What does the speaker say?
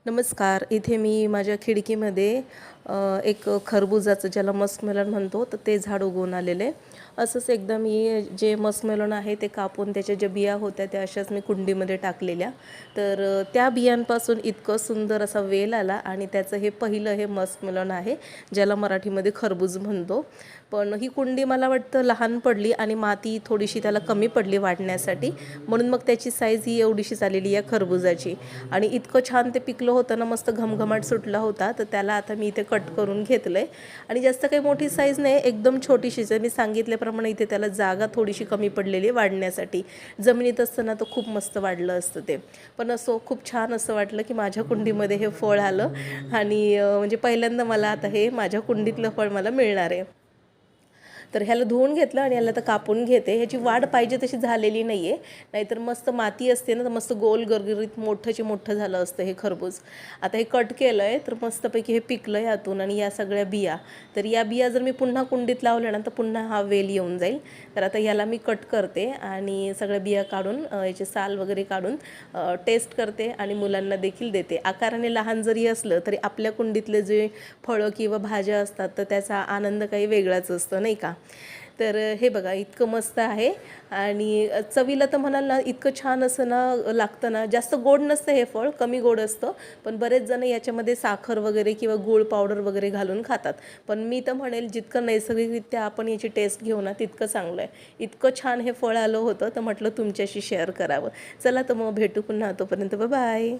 नमस्कार. इथे मी माझ्या खिडकीमध्ये एक खरबुजाचं ज्याला मस्कमेलन म्हणतो तर ते झाड उगवून आलेले. असंच एकदा मी जे मस्कमेलन आहे ते कापून त्याच्या ज्या बिया होत्या त्या अशाच मी कुंडीमध्ये टाकलेल्या. तर त्या बियांपासून इतकं सुंदर असा वेल आला आणि त्याचं हे पहिलं हे मस्कमेलन आहे ज्याला मराठीमध्ये खरबूज म्हणतो. पण ही कुंडी मला वाटतं लहान पडली आणि माती थोडीशी त्याला कमी पडली वाढण्यासाठी, म्हणून मग त्याची साईज ही एवढीशीच आलेली या खरबुजाची. आणि इतकं छान ते पिकलं होतं ना, मस्त घमघमाट सुटला होता. तर त्याला आता मी इथे कट करून घेतलंय आणि जास्त काही मोठी साईज नाही, एकदम छोटीशीच आहे. मी सांगितल्याप्रमाणे इथे त्याला जागा थोडीशी कमी पडलेली वाढण्यासाठी. जमिनीत असताना तर खूप मस्त वाढलं असतं ते, पण असं खूप छान असं वाटलं की माझ्या कुंडीमध्ये हे फळ आलं आणि म्हणजे पहिल्यांदा मला आता हे माझ्या कुंडीतलं फळ मला मिळणार आहे. तर ह्याला धुवून घेतलं आणि ह्याला तर कापून घेते. ह्याची वाढ पाहिजे तशी झालेली नाही आहे, नाहीतर मस्त माती असते ना तर मस्त गोल गरगरीत मोठंची मोठं झालं असतं हे खरबूज. आता हे कट केलं आहे तर मस्तपैकी हे पिकलं आहे आतून आणि या सगळ्या बिया. तर या बिया जर मी पुन्हा कुंडीत लावल्या ना तर पुन्हा हा वेल येऊन जाईल. तर आता ह्याला मी कट करते आणि सगळ्या बिया काढून याचे साल वगैरे काढून टेस्ट करते आणि मुलांना देखील देते. आकाराने लहान जरी असलं तरी आपल्या कुंडीतले जे फळं किंवा भाज्या असतात तर त्याचा आनंद काही वेगळाच असतो, नाही का? तर हे बघा इतकं मस्त आहे आणि चवीला तर म्हणाल ना इतकं छान असं ना लागतं ना. जास्त गोड नसतं हे फळ, कमी गोड असतं, पण बरेच जण याच्यामध्ये साखर वगैरे किंवा गूळ पावडर वगैरे घालून खातात. पण मी तर म्हणेल जितकं नैसर्गिकरित्या आपण याची टेस्ट घेऊ ना तितकं चांगलं आहे. इतकं छान हे फळ आलं होतं तर म्हटलं तुमच्याशी शेअर करावं. चला तर मग भेटू पुन्हा, तोपर्यंत बाय.